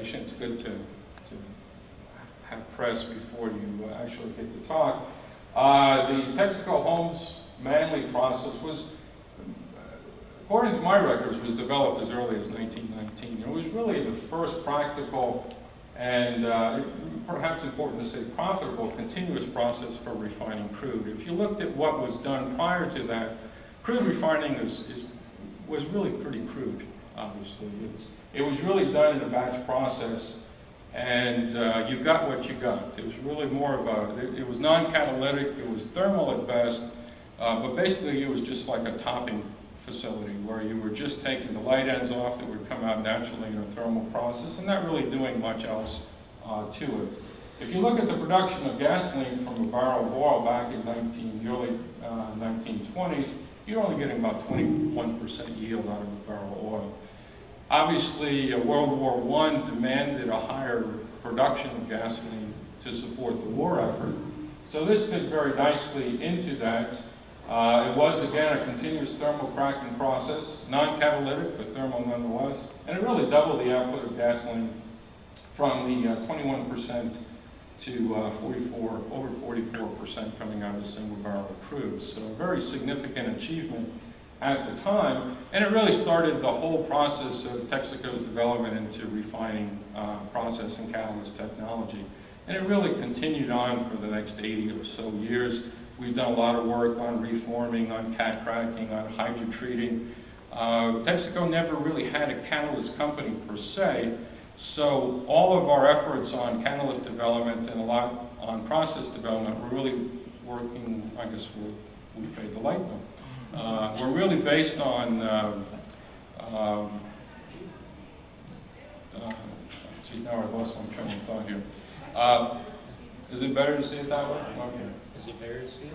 information. It's good to have press before you actually get to talk. The Texaco Holmes Manley process was, according to my records, was developed as early as 1919. It was really the first practical and perhaps important to say profitable continuous process for refining crude. If you looked at what was done prior to that, crude refining was really pretty crude, obviously. It was really done in a batch process, and you got what you got. It was really more of it was non-catalytic, it was thermal at best, but basically it was just like a topping facility where you were just taking the light ends off that would come out naturally in a thermal process and not really doing much else to it. If you look at the production of gasoline from a barrel of oil back in the early 1920s, you're only getting about 21% yield out of a barrel of oil. Obviously, World War I demanded a higher production of gasoline to support the war effort. So this fit very nicely into that. It was, again, a continuous thermal cracking process, non-catalytic, but thermal nonetheless. And it really doubled the output of gasoline from the 21% to over 44% coming out of a single barrel of crude. So a very significant achievement at the time. And it really started the whole process of Texaco's development into refining process and catalyst technology. And it really continued on for the next 80 or so years. We've done a lot of work on reforming, on cat cracking, on hydrotreating. Texaco never really had a catalyst company per se, so all of our efforts on catalyst development and a lot on process development were really working, I guess we paid the light bill. We're really based on, geez, now I've lost my train of thought here. Is it better to see it that way? Okay. Is it better to see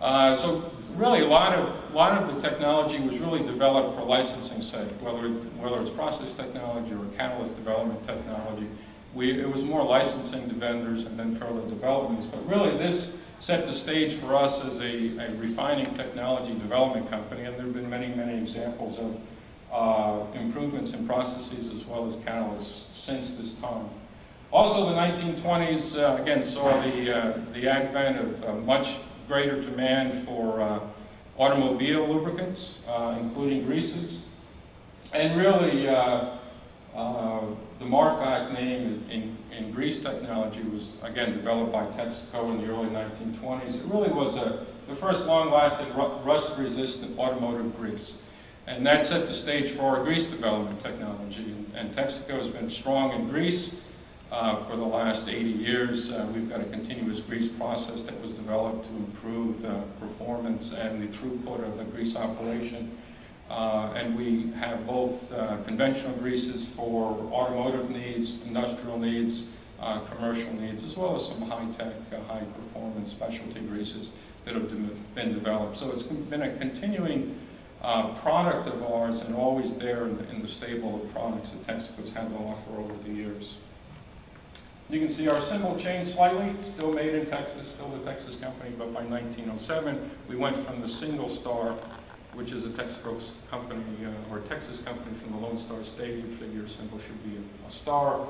it? So really a lot of the technology was really developed for licensing sake, whether it's process technology or catalyst development technology. It was more licensing to vendors and then further developments, but really this set the stage for us as a refining technology development company, and there have been many, many examples of improvements in processes as well as catalysts since this time. Also, the 1920s, again, saw the advent of much greater demand for automobile lubricants, including greases. And really, the Marfac name in grease technology was, again, developed by Texaco in the early 1920s. It really was the first long-lasting rust-resistant automotive grease. And that set the stage for our grease development technology. And Texaco has been strong in grease for the last 80 years. We've got a continuous grease process that was developed to improve the performance and the throughput of the grease operation. And we have both conventional greases for automotive needs, industrial needs, commercial needs, as well as some high-tech, high-performance specialty greases that have been developed. So it's been a continuing product of ours and always there in the stable of products that Texaco's had to offer over the years. You can see our symbol changed slightly, still made in Texas, still a Texas company, but by 1907 we went from the single star, which is a Texaco company, or a Texas company, from the Lone Star State. You figure your symbol should be a star.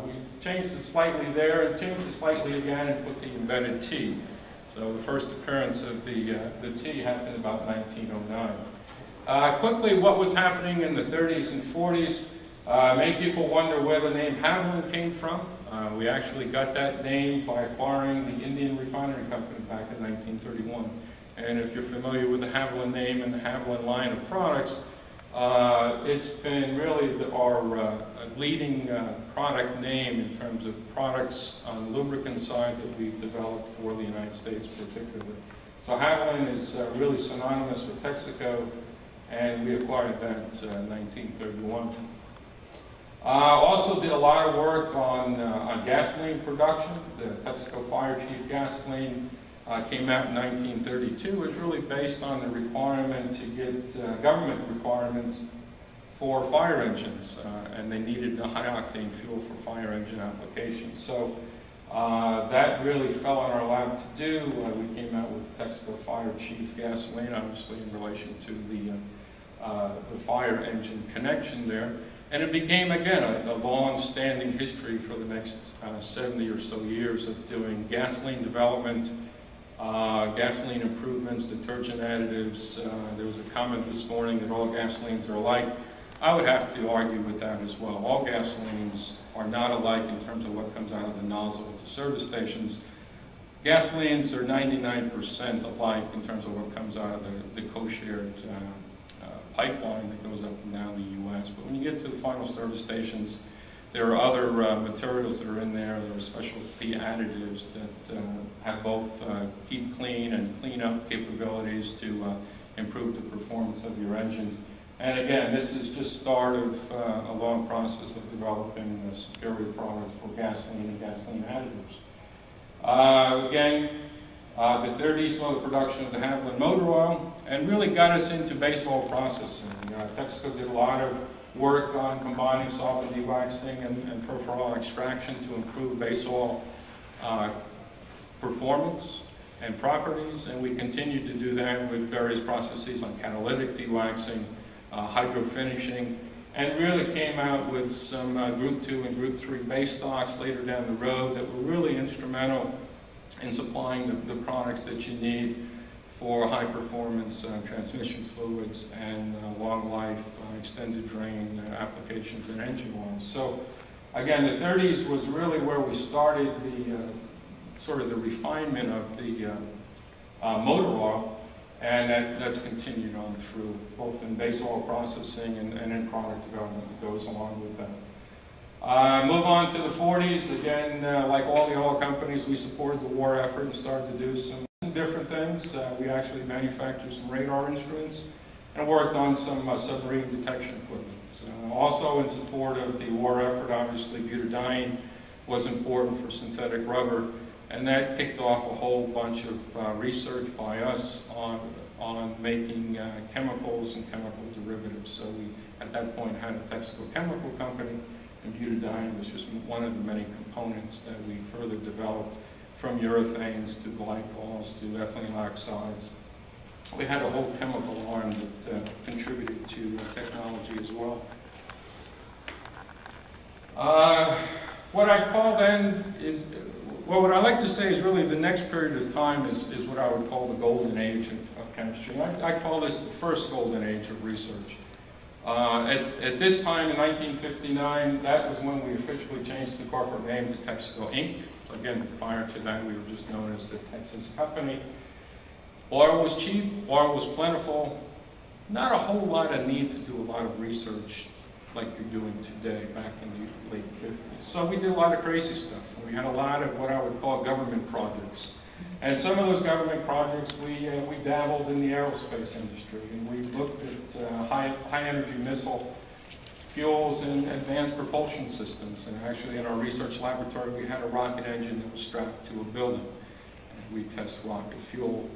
We changed it slightly there, and changed it slightly again, and put the embedded T. So the first appearance of the T happened about 1909. Quickly, what was happening in the 30s and 40s? Many people wonder where the name Haviland came from. We actually got that name by acquiring the Indian Refinery Company back in 1931. And if you're familiar with the Haviland name and the Haviland line of products, it's been really our leading product name in terms of products on the lubricant side that we've developed for the United States particularly. So Haviland is really synonymous with Texaco, and we acquired that in 1931. Also did a lot of work on gasoline production. The Texaco Fire Chief gasoline came out in 1932. It was really based on the requirement to get government requirements for fire engines, and they needed a high-octane fuel for fire engine applications. So that really fell on our lap to do. We came out with the Texaco Fire Chief gasoline, obviously in relation to the fire engine connection there. And it became, again, a long-standing history for the next 70 or so years of doing gasoline development, gasoline improvements, detergent additives. There was a comment this morning that all gasolines are alike. I would have to argue with that as well. All gasolines are not alike in terms of what comes out of the nozzle at the service stations. Gasolines are 99% alike in terms of what comes out of the co-shared pipeline that goes up and down the U.S. But when you get to the final service stations, there are other materials that are in there. There are specialty additives that have both keep clean and clean up capabilities to improve the performance of your engines. And again, this is just start of a long process of developing superior products for gasoline and gasoline additives. Again, the 30s saw the production of the Haviland motor oil and really got us into base oil processing. Texaco did a lot of work on combining solvent dewaxing and furfural extraction to improve base oil performance and properties, and we continued to do that with various processes like catalytic dewaxing, hydrofinishing, and really came out with some Group 2 and Group 3 base stocks later down the road that were really instrumental in supplying the products that you need for high performance transmission fluids and long life extended drain applications in engine oils. So again, the 30s was really where we started the sort of the refinement of the motor oil, and that's continued on through both in base oil processing and in product development that goes along with that. Move on to the 40s. Again, like all the oil companies, we supported the war effort and started to do some different things. We actually manufactured some radar instruments and worked on some submarine detection equipment. Also in support of the war effort, obviously butadiene was important for synthetic rubber, and that kicked off a whole bunch of research by us on making chemicals and chemical derivatives. So we, at that point, had a Texaco chemical company, and butadiene was just one of the many components that we further developed, from urethanes to glycols to ethylene oxides. We had a whole chemical arm that contributed to technology as well. What I call then is, well, what I like to say is really the next period of time is what I would call the golden age of chemistry. I call this the first golden age of research. At this time in 1959, that was when we officially changed the corporate name to Texaco Inc. So again, prior to that, we were just known as the Texas Company. Oil was cheap, oil was plentiful, not a whole lot of need to do a lot of research like you're doing today, back in the late 50s. So we did a lot of crazy stuff. We had a lot of what I would call government projects. And some of those government projects, we dabbled in the aerospace industry, and we looked at high energy missile fuels and advanced propulsion systems. And actually in our research laboratory, we had a rocket engine that was strapped to a building. And we test rocket fuel.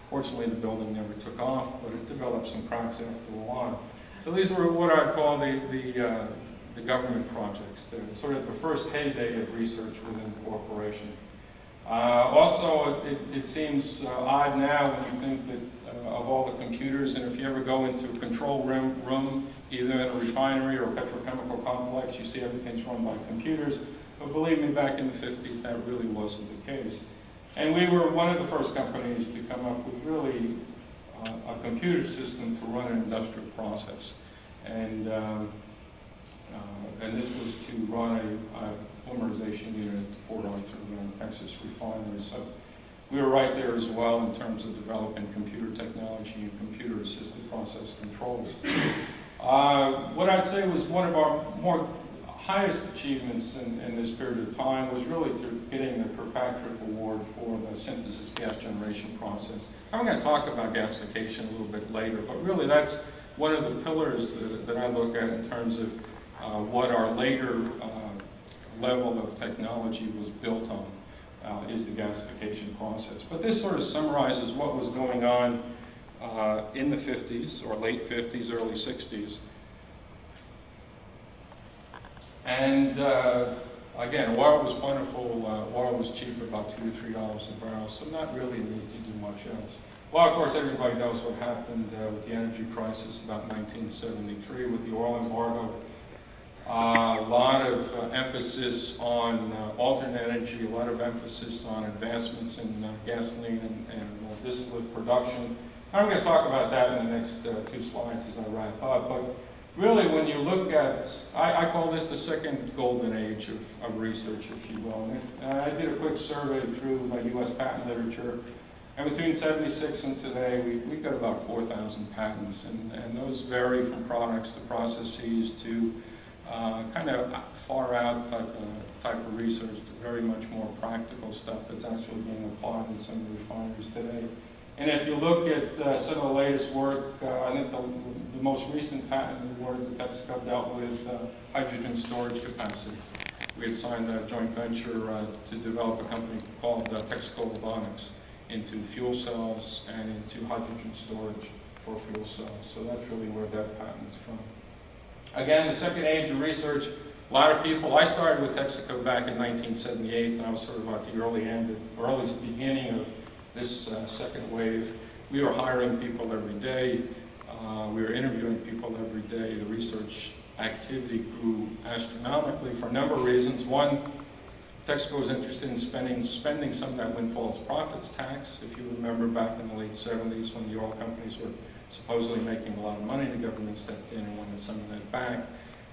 Fortunately, the building never took off, but it developed some cracks after a while. So these were what I call the government projects, sort of the first heyday of research within the corporation. Also, it seems odd now when you think that of all the computers, and if you ever go into a control room, either in a refinery or a petrochemical complex, you see everything's run by computers. But believe me, back in the 50s, that really wasn't the case. And we were one of the first companies to come up with really a computer system to run an industrial process. And this was to run a polymerization unit to Port Arthur, Texas refinery. So we were right there as well in terms of developing computer technology and computer-assisted process controls. What I'd say was one of our more highest achievements in this period of time was really to getting the Kirkpatrick Award for the synthesis gas generation process. I'm going to talk about gasification a little bit later, but really that's one of the pillars that I look at in terms of what our later level of technology was built on, is the gasification process. But this sort of summarizes what was going on in the 50s, or late 50s, early 60s. And again, oil was plentiful, oil was cheap, about $2 to $3 a barrel, so not really a need to do much else. Well, of course, everybody knows what happened with the energy crisis about 1973 with the oil embargo. A lot of emphasis on alternate energy, a lot of emphasis on advancements in gasoline and distillate production. I'm going to talk about that in the next 2 slides as I wrap up. But really, when you look at, I call this the second golden age of research, if you will. And I did a quick survey through my U.S. patent literature. And between 76 and today, we've got about 4,000 patents. And those vary from products to processes to kind of far out type of research to very much more practical stuff that's actually being applied in some of the refineries today. And if you look at some of the latest work, I think the most recent patent award that Texaco dealt with hydrogen storage capacity. We had signed a joint venture to develop a company called Texaco Robotics into fuel cells and into hydrogen storage for fuel cells. So that's really where that patent is from. Again, the second age of research, a lot of people, I started with Texaco back in 1978, and I was sort of at the early beginning of this second wave. We were hiring people every day. We were interviewing people every day. The research activity grew astronomically for a number of reasons. One, Texaco was interested in spending some of that windfall profits tax. If you remember back in the late 70s when the oil companies were supposedly making a lot of money, the government stepped in and wanted some of that back.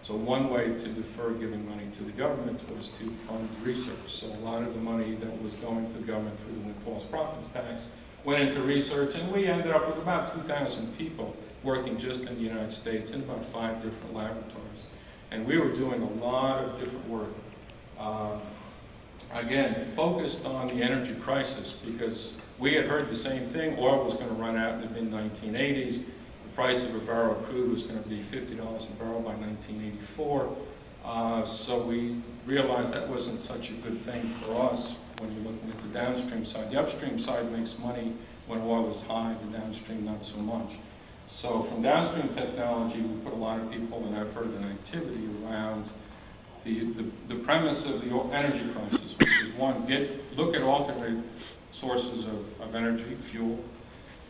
So one way to defer giving money to the government was to fund research. So a lot of the money that was going to the government through the windfall profits tax went into research, and we ended up with about 2,000 people working just in the United States in about 5 different laboratories. And we were doing a lot of different work. Again, focused on the energy crisis, because we had heard the same thing. Oil was going to run out in the mid-1980s. The price of a barrel of crude was going to be $50 a barrel by 1984. So we realized that wasn't such a good thing for us when you're looking at the downstream side. The upstream side makes money when oil is high, the downstream not so much. So from downstream technology, we put a lot of people and effort and activity around the premise of the energy crisis, which is one, look at alternate sources of energy, fuel,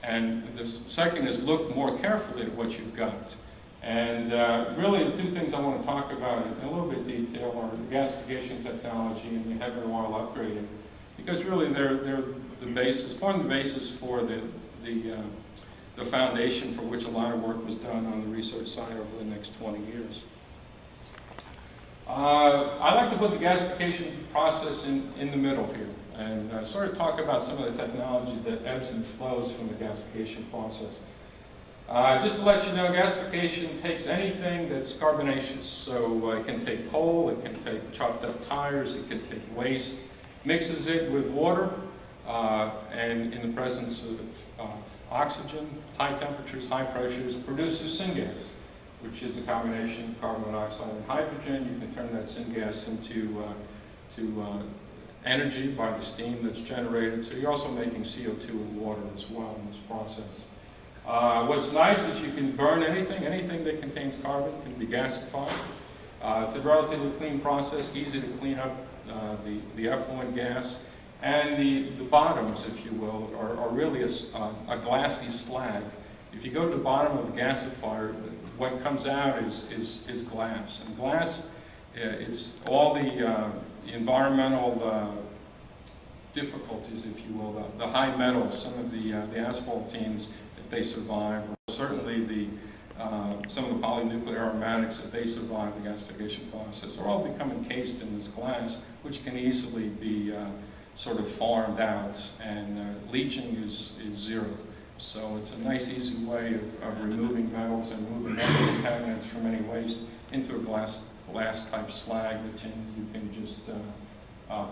and the second is look more carefully at what you've got. And really the 2 things I want to talk about in a little bit of detail are the gasification technology and the heavy oil upgrading, because really they're the basis, form the basis for the foundation for which a lot of work was done on the research side over the next 20 years. I like to put the gasification process in the middle here and sort of talk about some of the technology that ebbs and flows from the gasification process. Just to let you know, gasification takes anything that's carbonaceous. So it can take coal, it can take chopped up tires, it can take waste, mixes it with water, and in the presence of oxygen, high temperatures, high pressures, produces syngas, which is a combination of carbon monoxide and hydrogen. You can turn that syngas into energy by the steam that's generated. So you're also making CO2 and water as well in this process. What's nice is you can burn anything that contains carbon can be gasified. It's a relatively clean process, easy to clean up the effluent gas. And the bottoms, if you will, are really a glassy slag. If you go to the bottom of a gasifier, what comes out is glass. And glass, it's all the environmental difficulties, if you will, the high metals, some of the asphaltenes, if they survive, or certainly some of the polynuclear aromatics, if they survive the gasification process, are all become encased in this glass, which can easily be sort of farmed out, and leaching is zero. So it's a nice, easy way of removing metals and removing other contaminants from any waste into a glass-type slag that you can just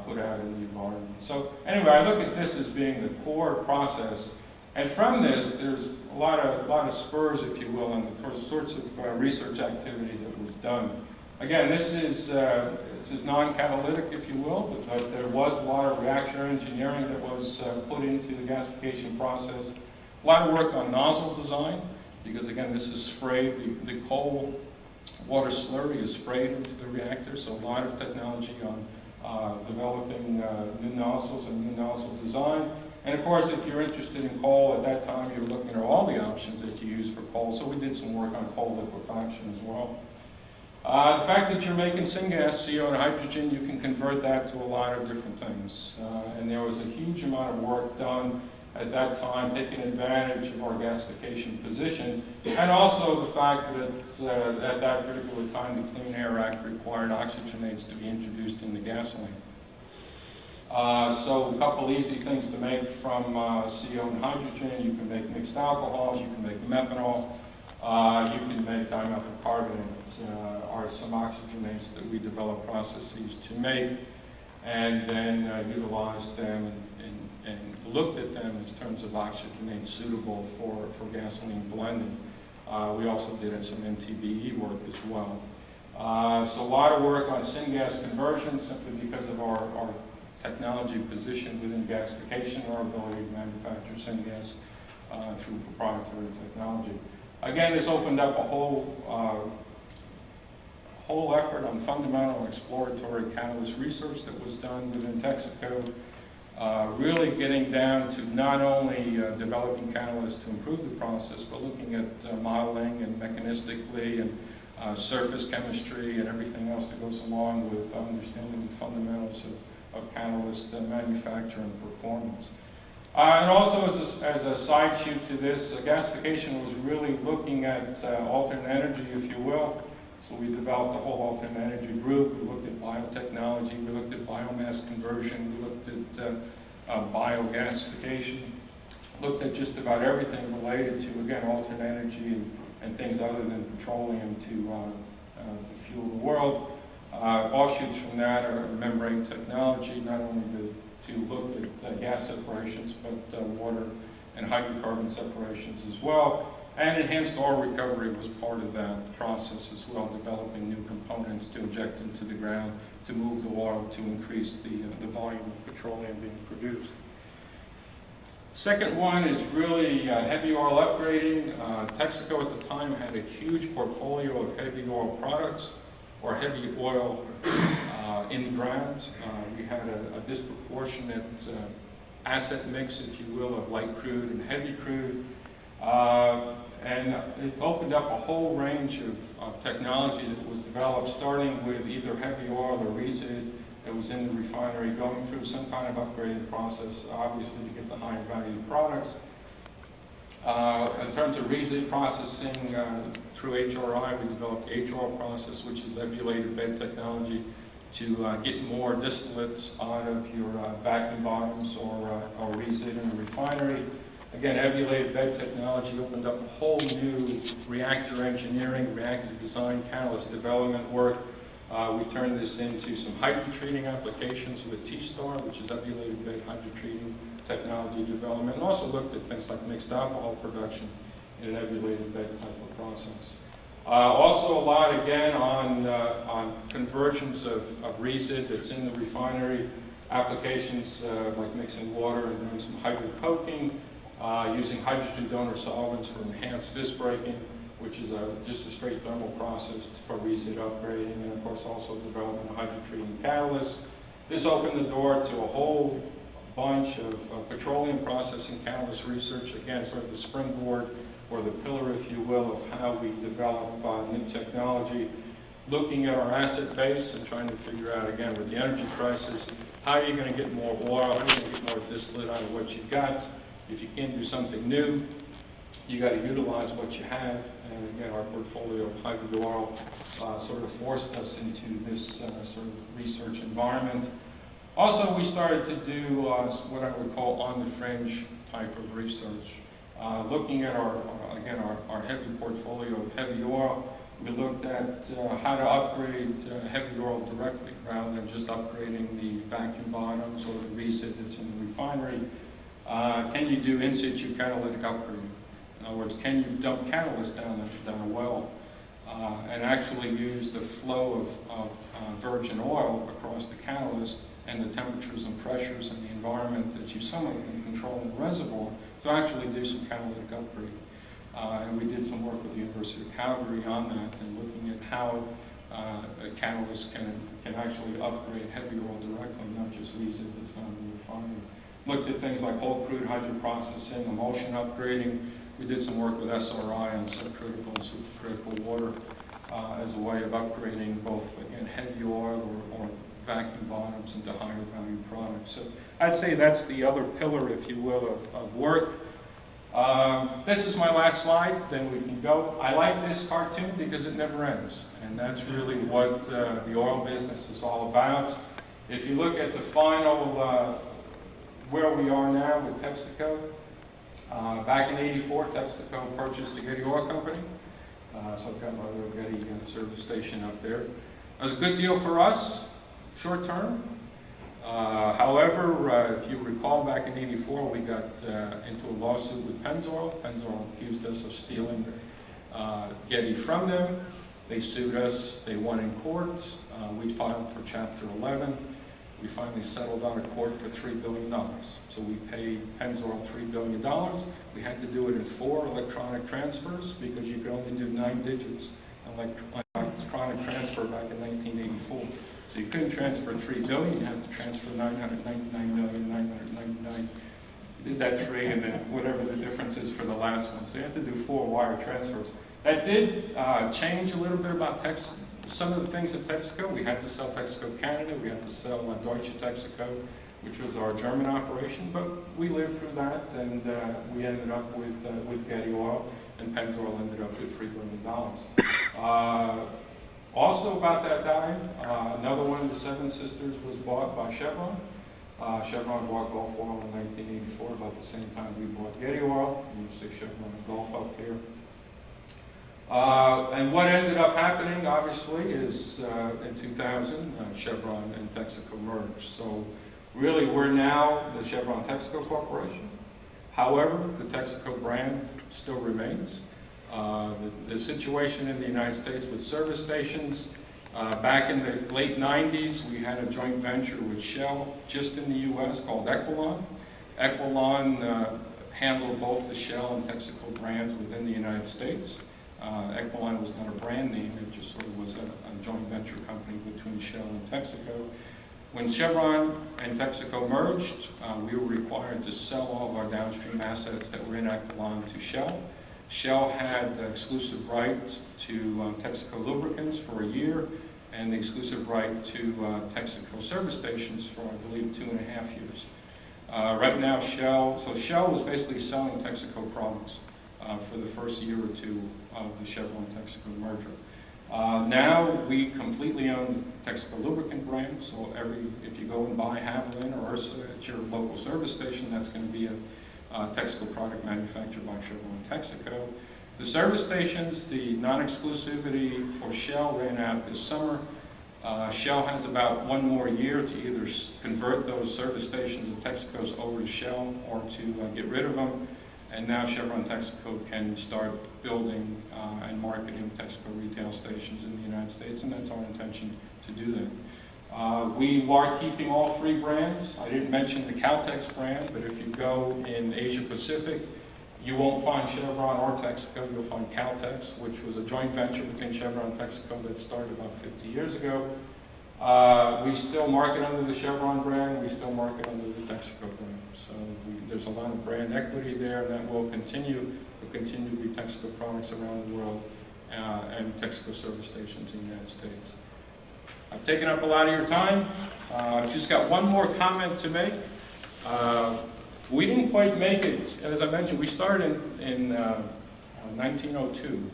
put out in the environment. So anyway, I look at this as being the core process. And from this, there's a lot of spurs, if you will, on the sorts of research activity that was done. Again, this is non-catalytic, if you will, but there was a lot of reactionary engineering that was put into the gasification process. A lot of work on nozzle design, because again, this is sprayed, the coal water slurry is sprayed into the reactor, so a lot of technology on developing new nozzles and new nozzle design. And of course, if you're interested in coal, at that time you were looking at all the options that you use for coal, so we did some work on coal liquefaction as well. The fact that you're making syngas, CO and hydrogen, you can convert that to a lot of different things. And there was a huge amount of work done at that time, taking advantage of our gasification position, and also the fact that at that particular time, the Clean Air Act required oxygenates to be introduced into gasoline. So a couple easy things to make from CO and hydrogen. You can make mixed alcohols, you can make methanol, you can make dimethyl carbonate, are some oxygenates that we develop processes to make, and then utilized them and looked at them in terms of oxygenates suitable for gasoline blending. We also did some MTBE work as well. So a lot of work on syngas conversion simply because of our technology position within gasification, our ability to manufacture syngas through proprietary technology. Again, this opened up a whole effort on fundamental exploratory catalyst research that was done within Texaco, really getting down to not only developing catalysts to improve the process, but looking at modeling and mechanistically and surface chemistry and everything else that goes along with understanding the fundamentals of catalyst manufacture and performance. And also as a side shoot to this, gasification was really looking at alternate energy, if you will. So we developed a whole alternate energy group. We looked at biotechnology, we looked at biomass conversion, we looked at biogasification, looked at just about everything related to, again, alternate energy and things other than petroleum to fuel the world. Offshoots from that are membrane technology, not only to look at gas separations, but water and hydrocarbon separations as well. And enhanced oil recovery was part of that process as well, developing new components to inject into the ground to move the oil to increase the volume of petroleum being produced. Second one is really heavy oil upgrading. Texaco at the time had a huge portfolio of heavy oil products, or heavy oil in the ground. We had a disproportionate asset mix, if you will, of light crude and heavy crude. And it opened up a whole range of technology that was developed, starting with either heavy oil or resid that was in the refinery, going through some kind of upgraded process, obviously to get the higher value products. In terms of resid processing, through HRI, we developed the HR process, which is ebulated bed technology, to get more distillates out of your vacuum bottoms or resid in a refinery. Again, ebulated bed technology opened up a whole new reactor engineering, reactor design, catalyst development work. We turned this into some hydrotreating applications with T-Star, which is ebulated bed hydrotreating technology development, and also looked at things like mixed alcohol production in an ebulated bed type of process. Also a lot, again, on conversions of resid that's in the refinery, applications like mixing water and doing some hydrocoking, using hydrogen donor solvents for enhanced vis braking, which is just a straight thermal process for resid upgrading, and of course also development of hydrotreating catalysts. This opened the door to a whole bunch of petroleum processing catalyst research, again, sort of the springboard or the pillar, if you will, of how we develop new technology, looking at our asset base and trying to figure out, again, with the energy crisis, how are you going to get more oil, how are you going to get more distillate out of what you've got. If you can't do something new, you got to utilize what you have. And again, our portfolio of hybrid oil sort of forced us into this sort of research environment. Also, we started to do what I would call on the fringe type of research. Looking at our heavy portfolio of heavy oil, we looked at how to upgrade heavy oil directly rather than just upgrading the vacuum bottoms or the resid that's in the refinery. Can you do in situ catalytic upgrading? In other words, can you dump catalyst down a well and actually use the flow of virgin oil across the catalyst and the temperatures and pressures and the environment that you somewhat can control in the reservoir to actually do some catalytic upgrading. And we did some work with the University of Calgary on that and looking at how a catalyst can actually upgrade heavy oil directly, not just resid that's not in the refinery. Looked at things like whole crude hydroprocessing, emulsion upgrading. We did some work with SRI on subcritical and supercritical water as a way of upgrading both, again, heavy oil or vacuum bottoms into higher value products. So I'd say that's the other pillar, if you will, of work. This is my last slide, then we can go. I like this cartoon because it never ends, and that's really what the oil business is all about. If you look at the final, where we are now with Texaco, back in '84, Texaco purchased the Getty Oil Company. So I've got my little Getty service station up there. It was a good deal for us, short term. However, if you recall, back in '84, we got into a lawsuit with Pennzoil. Pennzoil accused us of stealing Getty from them. They sued us. They won in court. We filed for Chapter 11. We finally settled out of court for $3 billion. So we paid Pennzoil $3 billion. We had to do it in 4 electronic transfers because you could only do 9 digits electronic transfer back in 1984. So you couldn't transfer $3 billion, you had to transfer 999,999. You did that 3 and then whatever the difference is for the last one. So you had to do 4 wire transfers. That did change a little bit about some of the things at Texaco. We had to sell Texaco Canada, we had to sell Deutsche Texaco, which was our German operation, but we lived through that, and we ended up with Getty Oil, and Pennzoil ended up with $3 billion. Also about that time, another one of the 7 sisters was bought by Chevron. Chevron bought Gulf Oil in 1984, about the same time we bought Getty Oil. You see Chevron and Gulf up here. And what ended up happening, obviously, is in 2000, Chevron and Texaco merged. So really, we're now the Chevron Texaco Corporation. However, the Texaco brand still remains. The situation in the United States with service stations, back in the late 90s, we had a joint venture with Shell just in the U.S. called Equilon. Equilon handled both the Shell and Texaco brands within the United States. Equilon was not a brand name, it just sort of was a joint venture company between Shell and Texaco. When Chevron and Texaco merged, we were required to sell all of our downstream assets that were in Equilon to Shell. Shell had the exclusive right to Texaco lubricants for a year, and the exclusive right to Texaco service stations for, I believe, 2.5 years. Right now, Shell was basically selling Texaco products for the first year or 2 of the Chevron Texaco merger. Now we completely own the Texaco lubricant brand, so if you go and buy Haviland or Ursa at your local service station, that's going to be a Texaco product manufactured by Chevron Texaco. The service stations, the non-exclusivity for Shell ran out this summer. Shell has about 1 more year to either convert those service stations of Texaco's over to Shell or to get rid of them. And now Chevron Texaco can start building and marketing Texaco retail stations in the United States, and that's our intention to do that. We are keeping all 3 brands. I didn't mention the Caltex brand, but if you go in Asia Pacific, you won't find Chevron or Texaco, you'll find Caltex, which was a joint venture between Chevron and Texaco that started about 50 years ago. We still market under the Chevron brand, we still market under the Texaco brand. So there's a lot of brand equity there, and that will continue to be Texaco products around the world and Texaco service stations in the United States. I've taken up a lot of your time. I've just got one more comment to make. We didn't quite make it, as I mentioned, we started in 1902.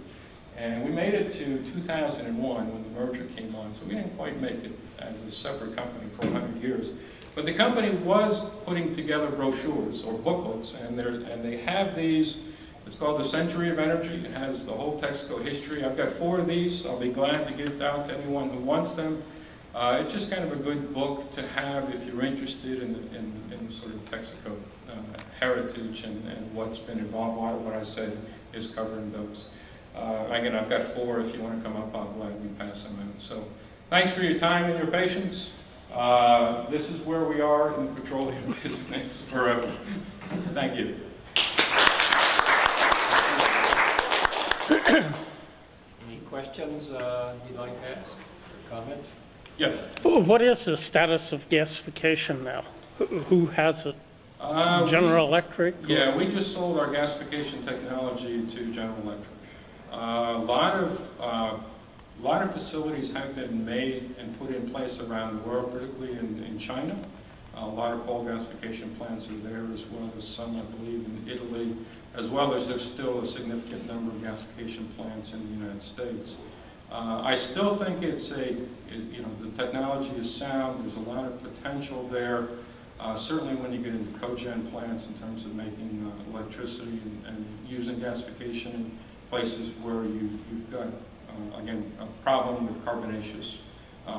And we made it to 2001 when the merger came on, so we didn't quite make it as a separate company for 100 years. But the company was putting together brochures or booklets, and they have these. It's called The Century of Energy. It has the whole Texaco history. I've got 4 of these. I'll be glad to give out to anyone who wants them. It's just kind of a good book to have if you're interested in sort of Texaco heritage and what's been involved. A lot of what I said is covered in those. Again, I've got 4. If you want to come up, I'll gladly pass them out. So thanks for your time and your patience. This is where we are in the petroleum business forever. Thank you. Any questions you'd like to ask or comment? Yes. What is the status of gasification now? Who has it? General Electric? Yeah, we just sold our gasification technology to General Electric. A A lot of facilities have been made and put in place around the world, particularly in China. A lot of coal gasification plants are there, as well as some, I believe, in Italy, as well as there's still a significant number of gasification plants in the United States. I still think the technology is sound. There's a lot of potential there. Certainly when you get into cogen plants in terms of making electricity and using gasification in places where you've got, again, a problem with carbonaceous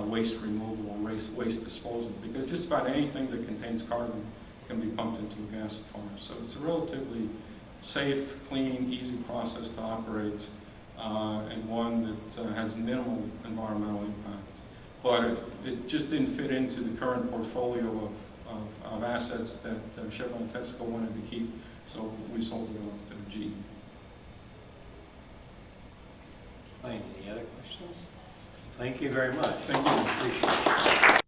waste removal or waste disposal, because just about anything that contains carbon can be pumped into a gasifier. So it's a relatively safe, clean, easy process to operate, and one that has minimal environmental impact. But it just didn't fit into the current portfolio of assets that Chevron Texaco wanted to keep, so we sold it off to GE. Fine. Any other questions? Thank you very much. Thank you. Appreciate it.